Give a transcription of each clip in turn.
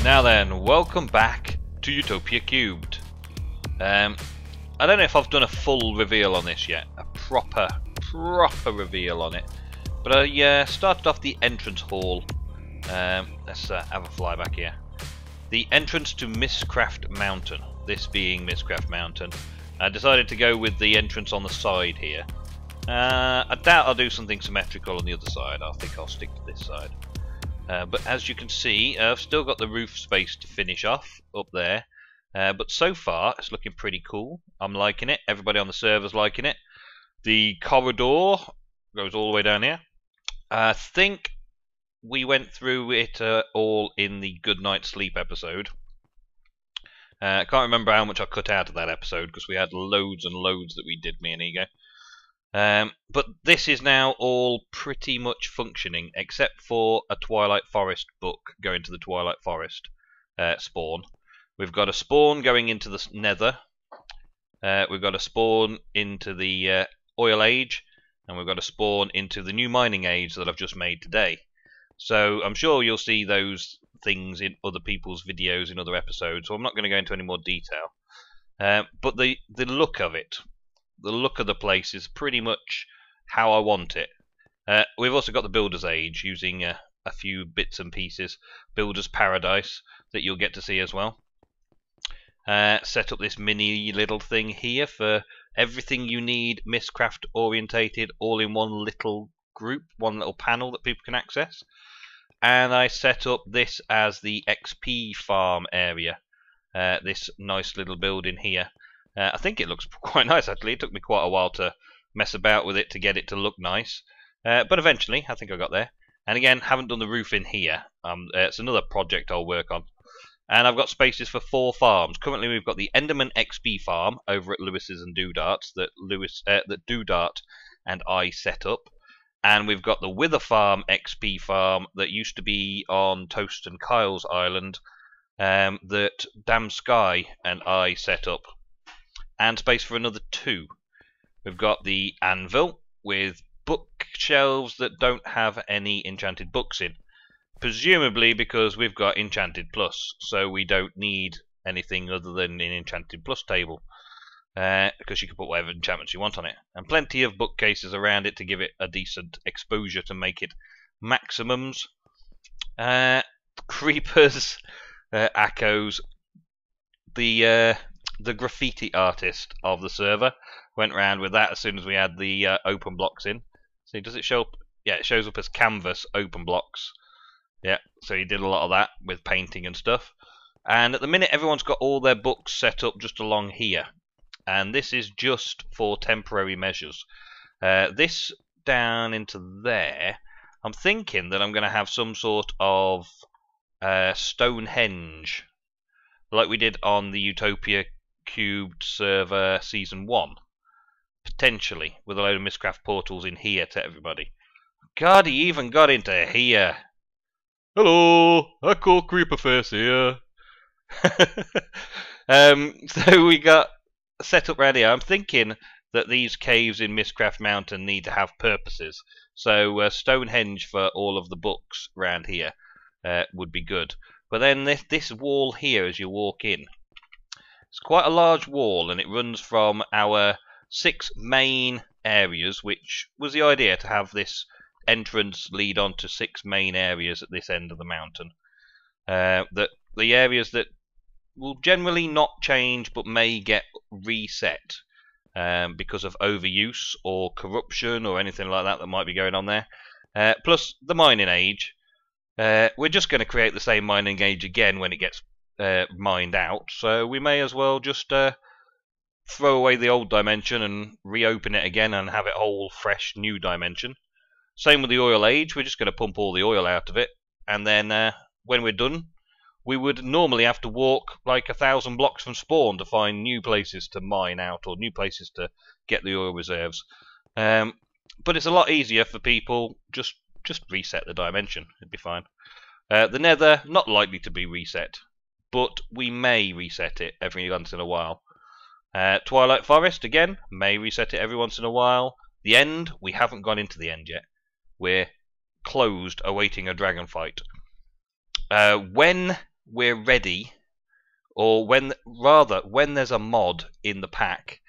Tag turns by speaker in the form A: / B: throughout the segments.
A: Now then, welcome back to Utopia³. I don't know if I've done a full reveal on this yet, a proper reveal on it. But I started off the entrance hall. Let's have a fly back here. The entrance to Mcraft Mountain, this being Mcraft Mountain. I decided to go with the entrance on the side here. I doubt I'll do something symmetrical on the other side. I think I'll stick to this side. But as you can see, I've still got the roof space to finish off up there. But so far, it's looking pretty cool. I'm liking it. Everybody on the server's liking it. The corridor goes all the way down here. I think we went through it all in the Good Night Sleep episode. I can't remember how much I cut out of that episode because we had loads and loads that we did, me and Ego. But this is now all pretty much functioning, except for a Twilight Forest book going to the Twilight Forest spawn. We've got a spawn going into the Nether. We've got a spawn into the Oil Age, and we've got a spawn into the new Mining Age that I've just made today. So I'm sure you'll see those things in other people's videos in other episodes, so I'm not going to go into any more detail. But the look of it, the look of the place is pretty much how I want it. We've also got the Builder's Age using a few bits and pieces. Builder's Paradise that you'll get to see as well. Set up this mini little thing here for everything you need Mcraft orientated all in one little group, one little panel that people can access. And I set up this as the XP farm area, this nice little building here. I think it looks quite nice actually. It took me quite a while to mess about with it to get it to look nice, but eventually I think I got there. And again, haven't done the roof in here. It's another project I'll work on. And I've got spaces for 4 farms. Currently we've got the Enderman XP farm over at Lewis's and Doodart's that Doodart and I set up. And we've got the Wither Farm XP farm that used to be on Toast and Kyle's island that Damn Sky and I set up. And space for another 2. We've got the anvil with bookshelves that don't have any enchanted books in. Presumably because we've got Enchanted Plus, so we don't need anything other than an Enchanted Plus table. Because you can put whatever enchantments you want on it. And plenty of bookcases around it to give it a decent exposure to make it maximums. Creepers, Echoes, the graffiti artist of the server went round with that as soon as we had the open blocks in. See, does it show up? Yeah, it shows up as canvas open blocks. Yeah, so he did a lot of that with painting and stuff. And at the minute everyone's got all their books set up just along here. And this is just for temporary measures. This down into there, I'm thinking that I'm going to have some sort of Stonehenge, like we did on the Utopia³ server Season 1. Potentially, with a load of Mcraft portals in here to everybody. God, he even got into here. Hello, I call Creeperface here. So we got set up right here. I'm thinking that these caves in Mcraft Mountain need to have purposes. So Stonehenge for all of the books around here would be good. But then this wall here as you walk in, it's quite a large wall and it runs from our 6 main areas, which was the idea, to have this entrance lead on to 6 main areas at this end of the mountain. That the areas that will generally not change but may get reset because of overuse or corruption or anything like that that might be going on there. Plus the mining age. We're just going to create the same mining age again when it gets mined out, so we may as well just throw away the old dimension and reopen it again and have it a whole fresh new dimension. Same with the oil age, we're just going to pump all the oil out of it, and then when we're done, we would normally have to walk like 1,000 blocks from spawn to find new places to mine out or new places to get the oil reserves. But it's a lot easier for people, just reset the dimension, it'd be fine. The Nether, not likely to be reset, but we may reset it every once in a while. Twilight Forest, again, may reset it every once in a while. The end, we haven't gone into the end yet. We're closed, awaiting a dragon fight. When we're ready, or when there's a mod in the pack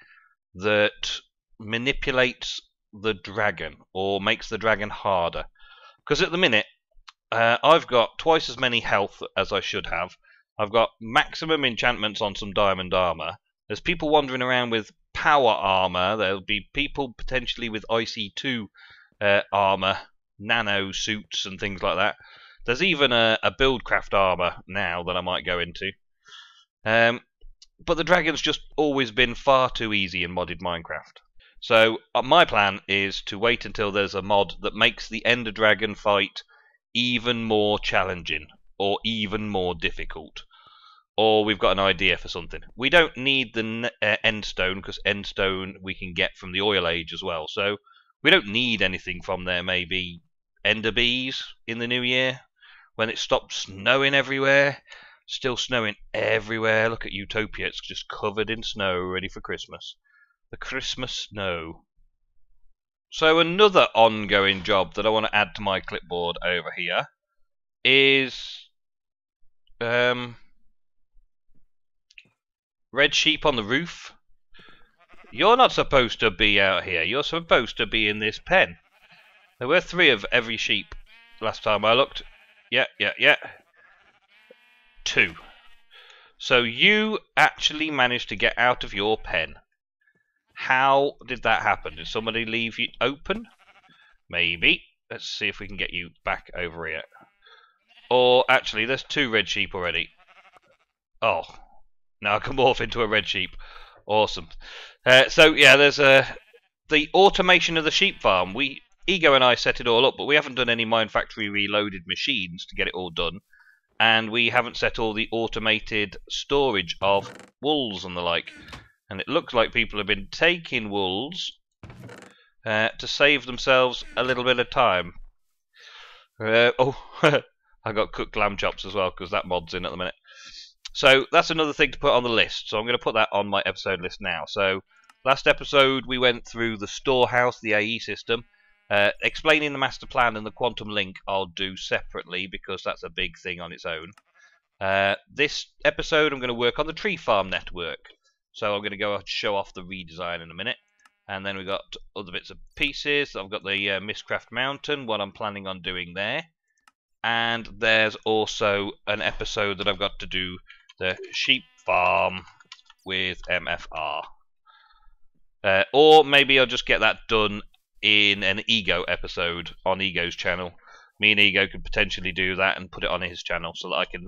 A: that manipulates the dragon or makes the dragon harder. Because at the minute, I've got twice as many health as I should have. I've got maximum enchantments on some diamond armor. There's people wandering around with power armor. There'll be people potentially with IC2 armor, nano suits and things like that. There's even a buildcraft armor now that I might go into. But the dragon's just always been far too easy in modded Minecraft. So my plan is to wait until there's a mod that makes the Ender Dragon fight even more challenging or even more difficult. Or we've got an idea for something. We don't need the Endstone, because Endstone we can get from the Oil Age as well. So we don't need anything from there. Maybe Ender Bees in the new year when it stops snowing everywhere. Still snowing everywhere. Look at Utopia. It's just covered in snow, ready for Christmas. The Christmas snow. So another ongoing job that I want to add to my clipboard over here is red sheep on the roof. You're not supposed to be out here. You're supposed to be in this pen. There were 3 of every sheep last time I looked. Yeah. 2. So you actually managed to get out of your pen. How did that happen? Did somebody leave you open? Maybe. Let's see if we can get you back over here. Or actually, there's 2 red sheep already. Oh, now I can morph into a red sheep. Awesome. So yeah, there's the automation of the sheep farm. Ego and I set it all up, but we haven't done any Mine Factory Reloaded machines to get it all done. And we haven't set all the automated storage of wools and the like. And it looks like people have been taking wools to save themselves a little bit of time. Oh, I got cooked lamb chops as well, because that mod's in at the minute. So that's another thing to put on the list. So I'm going to put that on my episode list now. So last episode we went through the storehouse, the AE system. Explaining the master plan and the quantum link I'll do separately, because that's a big thing on its own. This episode I'm going to work on the tree farm network. So I'm going to go show off the redesign in a minute. And then we've got other bits of pieces. I've got the Mcraft mountain, what I'm planning on doing there. And there's also an episode that I've got to do, the sheep farm with MFR. Or maybe I'll just get that done in an Ego episode on Ego's channel. Me and Ego could potentially do that and put it on his channel so that I can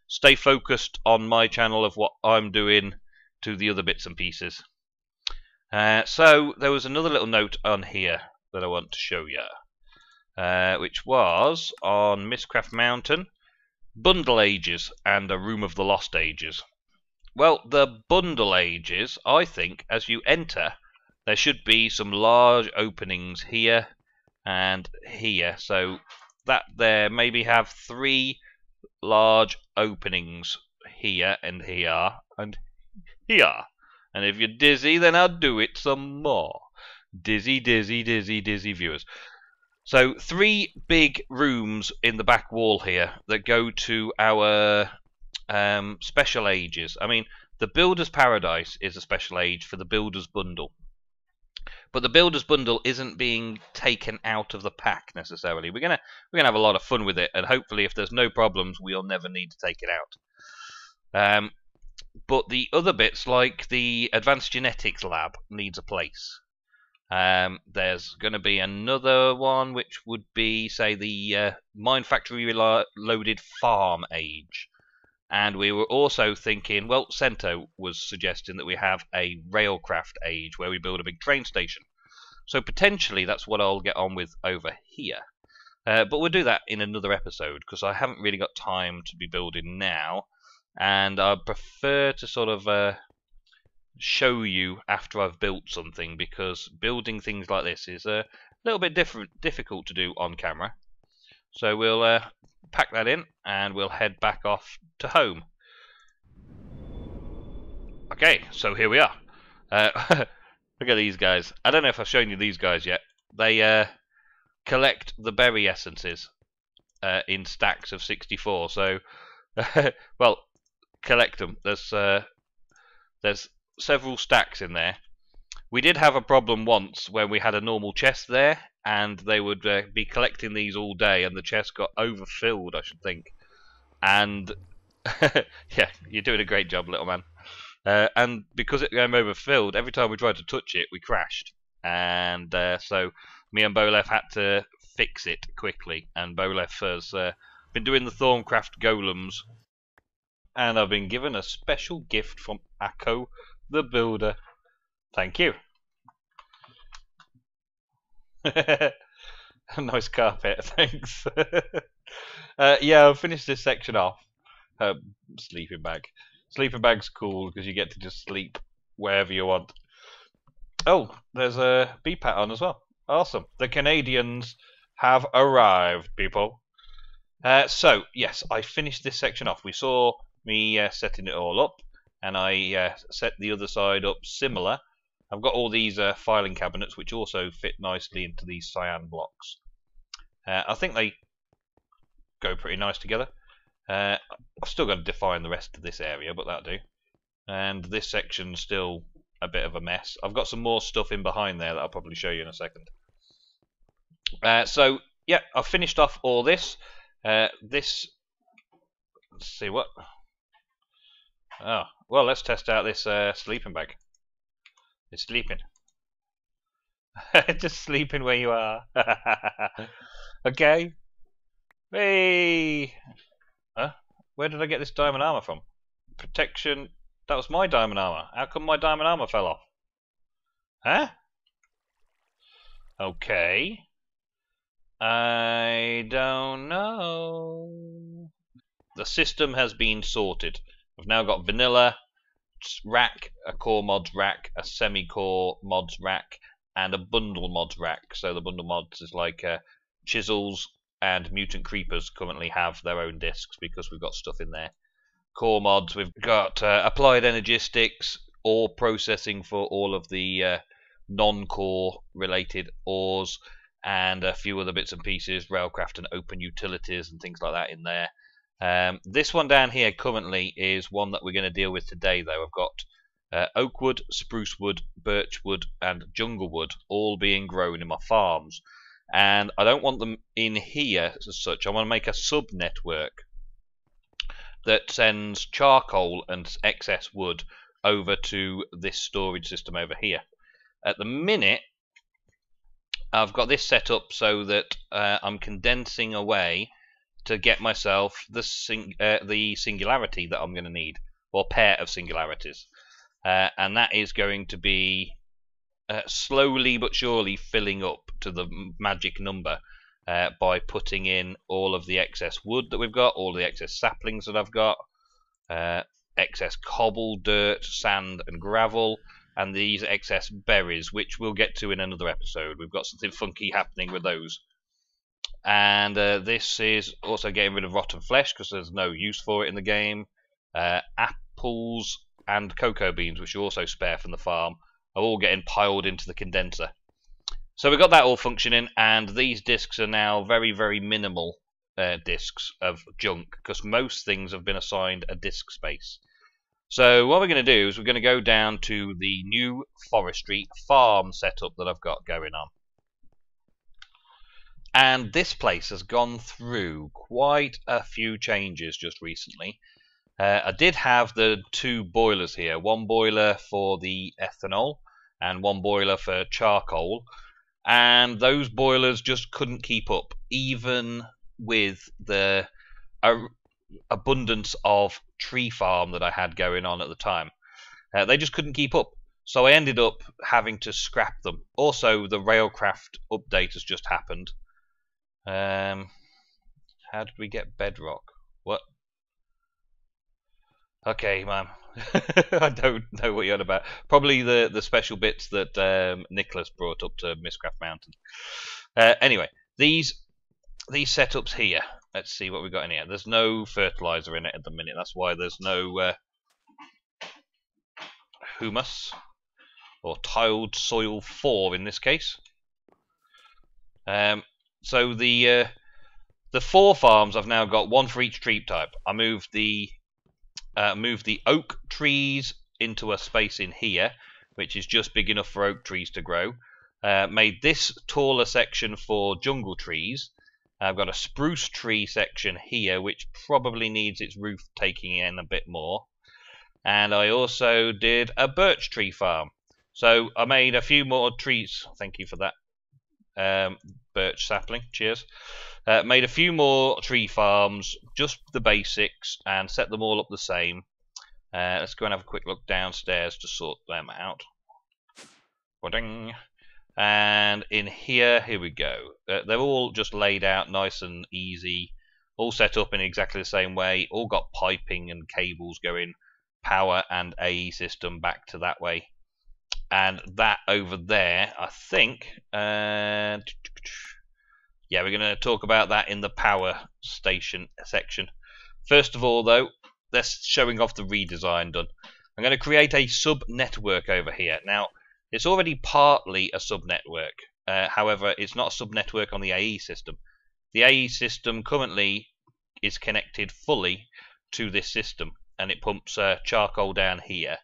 A: stay focused on my channel of what I'm doing to the other bits and pieces. So there was another little note on here that I want to show you, which was on Mcraft Mountain, bundle ages and a room of the lost ages. Well, the bundle ages, I think, as you enter, there should be some large openings here and here. So that there maybe have 3 large openings here and here and here. And if you're dizzy, then I'll do it some more. Dizzy, dizzy, dizzy, dizzy viewers. So 3 big rooms in the back wall here that go to our special ages. I mean, the Builder's Paradise is a special age for the Builder's Bundle. But the Builder's Bundle isn't being taken out of the pack necessarily. We're gonna have a lot of fun with it, and hopefully if there's no problems, we'll never need to take it out. But the other bits, like the Advanced Genetics Lab, needs a place. There's going to be another one, which would be, say, the Mine Factory Reloaded Farm Age. And we were also thinking, well, Cento was suggesting that we have a Railcraft Age, where we build a big train station. So potentially that's what I'll get on with over here. But we'll do that in another episode, because I haven't really got time to be building now. And I prefer to sort of show you after I've built something, because building things like this is a little bit difficult to do on camera. So we'll pack that in and we'll head back off to home. Okay, so here we are. Look at these guys. I don't know if I've shown you these guys yet. They collect the berry essences in stacks of 64. So Well, collect them. There's several stacks in there. We did have a problem once where we had a normal chest there, and they would be collecting these all day, and the chest got overfilled, I should think. And yeah, you're doing a great job, little man. And because it became overfilled, every time we tried to touch it, we crashed. And so me and Bolef had to fix it quickly. And Bolef has been doing the Thorncraft golems. And I've been given a special gift from Akko the Builder. Thank you. Nice carpet, thanks. Yeah, I'll finish this section off. Sleeping bag. Sleeping bag's cool because you get to just sleep wherever you want. Oh, there's a BPAT on as well. Awesome. The Canadians have arrived, people. So, yes, I finished this section off. We saw me setting it all up, and I set the other side up similar. I've got all these filing cabinets, which also fit nicely into these cyan blocks. I think they go pretty nice together. I've still got to define the rest of this area, but that'll do. And this section's still a bit of a mess. I've got some more stuff in behind there that I'll probably show you in a second. So, yeah, I've finished off all this. Let's see what. Oh, well, let's test out this sleeping bag. It's sleeping. Just sleeping where you are. Okay. Hey. Huh? Where did I get this diamond armor from? Protection. That was my diamond armor. How come my diamond armor fell off? Huh? Okay. I don't know. The system has been sorted. We've now got vanilla rack, a core mods rack, a semi-core mods rack, and a bundle mods rack. So the bundle mods is like chisels and mutant creepers currently have their own discs because we've got stuff in there. Core mods, we've got applied energistics, ore processing for all of the non-core related ores, and a few other bits and pieces, railcraft and open utilities and things like that in there. This one down here currently is one that we're going to deal with today, though. I've got oak wood, spruce wood, birch wood, and jungle wood all being grown in my farms. And I don't want them in here as such. I want to make a sub-network that sends charcoal and excess wood over to this storage system over here. At the minute, I've got this set up so that I'm condensing away to get myself the singularity that I'm going to need, or pair of singularities. And that is going to be slowly but surely filling up to the magic number by putting in all of the excess wood that we've got, all the excess saplings that I've got, excess cobble, dirt, sand and gravel, and these excess berries, which we'll get to in another episode. We've got something funky happening with those. And this is also getting rid of rotten flesh because there's no use for it in the game. Apples and cocoa beans, which are also spare from the farm, are all getting piled into the condenser. So we've got that all functioning, and these discs are now very, very minimal discs of junk because most things have been assigned a disk space. So what we're going to do is we're going to go down to the new forestry farm setup that I've got going on. And this place has gone through quite a few changes just recently. I did have the two boilers here, one boiler for the ethanol and one boiler for charcoal, and those boilers just couldn't keep up, even with the abundance of tree farm that I had going on at the time. They just couldn't keep up, so I ended up having to scrap them. Also, the Railcraft update has just happened. How did we get bedrock? What? Okay, man. I don't know what you're on about. Probably the special bits that Nicholas brought up to Mcraft Mountain. Anyway, these setups here. Let's see what we've got in here. There's no fertilizer in it at the minute. That's why there's no humus, or tiled soil 4 in this case. So the The 4 farms I've now got one for each tree type. I moved the oak trees into a space in here, which is just big enough for oak trees to grow. Made this taller section for jungle trees. I've got a spruce tree section here, which probably needs its roof taking in a bit more. And I also did a birch tree farm. So I made a few more trees. Thank you for that. Birch sapling, cheers. Made a few more tree farms, just the basics, and set them all up the same. Let's go and have a quick look downstairs to sort them out. Ba-ding. And in here we go. They're all just laid out nice and easy, all set up in exactly the same way, all got piping and cables going, power and AE system back to that way. And that over there, I think, yeah, we're going to talk about that in the power station section. First of all, though, that's showing off the redesign done. I'm going to create a sub-network over here. Now, it's already partly a sub-network. However, it's not a sub-network on the AE system. The AE system currently is connected fully to this system, and it pumps charcoal down here.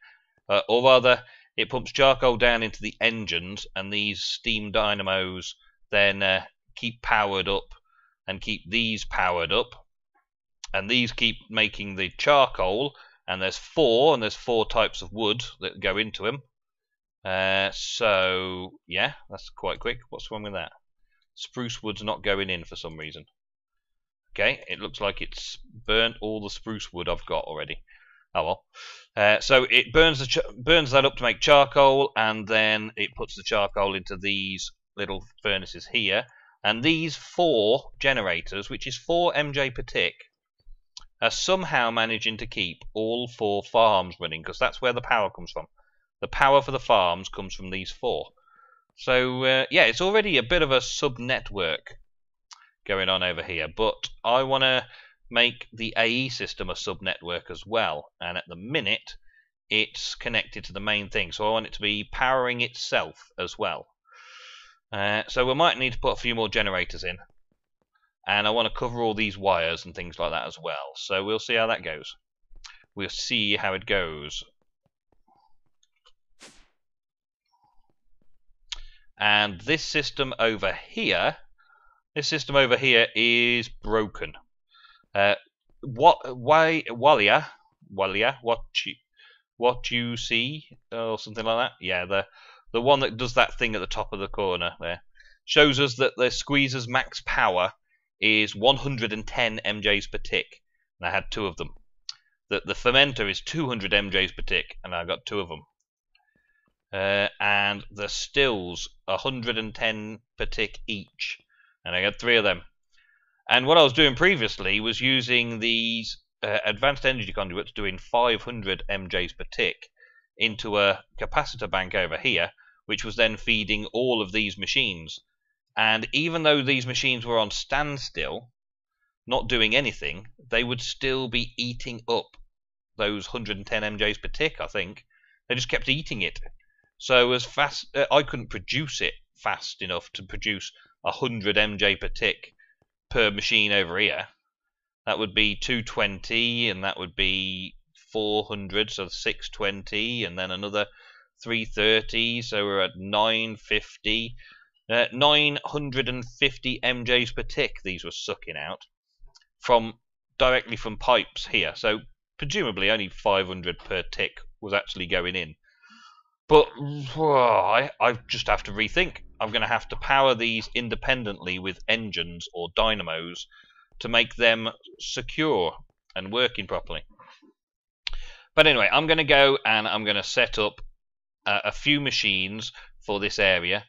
A: Or rather, it pumps charcoal down into the engines, and these steam dynamos then keep powered up and keep these powered up, and these keep making the charcoal, and there's four types of wood that go into them. So yeah, that's quite quick. What's wrong with that? Spruce wood's not going in for some reason. Okay, it looks like it's burnt all the spruce wood I've got already. Oh well. So it burns that up to make charcoal, and then it puts the charcoal into these little furnaces here. And these 4 generators, which is 4 MJ per tick, are somehow managing to keep all 4 farms running, because that's where the power comes from. The power for the farms comes from these 4. So yeah, it's already a bit of a sub-network going on over here, but I want to make the AE system a sub-network as well, and at the minute it's connected to the main thing, so I want it to be powering itself as well. So we might need to put a few more generators in, and I want to cover all these wires and things like that as well, so we'll see how that goes. We'll see how it goes. And this system over here is broken. Walia, what you see, or something like that. Yeah, the one that does that thing at the top of the corner there shows us that the squeezer's max power is 110 MJs per tick, and I had 2 of them. The fermenter is 200 MJs per tick, and I got 2 of them. And the stills 110 per tick each, and I got 3 of them. And what I was doing previously was using these advanced energy conduits doing 500 MJs per tick into a capacitor bank over here, which was then feeding all of these machines. And even though these machines were on standstill, not doing anything, they would still be eating up those 110 MJs per tick, I think. They just kept eating it. So as fast, I couldn't produce it fast enough to produce 100 MJ per tick per machine over here. That would be 220, and that would be 400, so 620, and then another 330, so we're at 950. 950 MJs per tick these were sucking out directly from pipes here. So presumably only 500 per tick was actually going in. But I just have to rethink. I'm going to have to power these independently with engines or dynamos to make them secure and working properly. But anyway, I'm going to go and I'm going to set up a few machines for this area.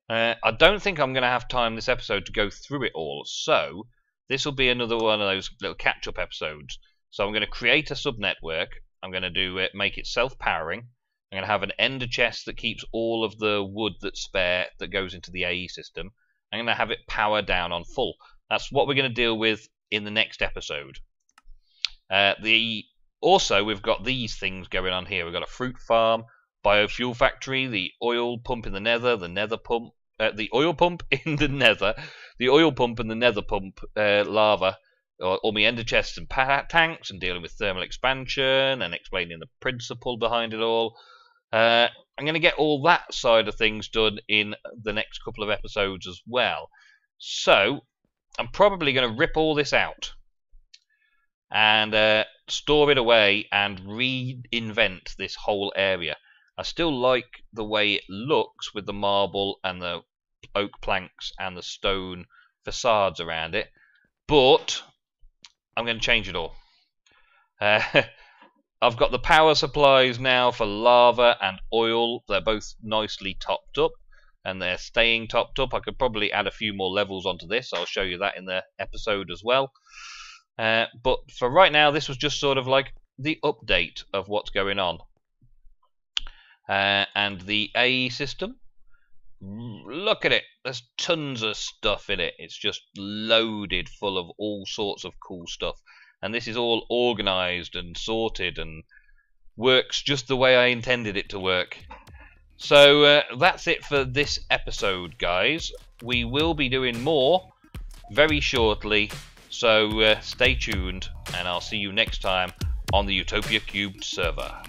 A: I don't think I'm going to have time this episode to go through it all, so this will be another one of those little catch-up episodes. So I'm going to create a sub-network. I'm going to do it, make it self-powering. I'm going to have an ender chest that keeps all of the wood that's spare that goes into the AE system. I'm going to have it power down on full. That's what we're going to deal with in the next episode. Also, we've got these things going on here. We've got a fruit farm, biofuel factory, the oil pump in the nether pump, the oil pump in the nether, the oil pump and the nether pump lava, all my ender chests and tanks, and dealing with thermal expansion and explaining the principle behind it all. I'm going to get all that side of things done in the next couple of episodes as well. So I'm probably going to rip all this out and store it away and reinvent this whole area. I still like the way it looks with the marble and the oak planks and the stone facades around it, but I'm going to change it all. I've got the power supplies now for lava and oil. They're both nicely topped up, and they're staying topped up. I could probably add a few more levels onto this. I'll show you that in the episode as well. But for right now, this was just sort of like the update of what's going on. And the AE system, look at it. There's tons of stuff in it. It's just loaded full of all sorts of cool stuff. And this is all organized and sorted and works just the way I intended it to work. So that's it for this episode, guys. We will be doing more very shortly, so stay tuned, and I'll see you next time on the Utopia³ server.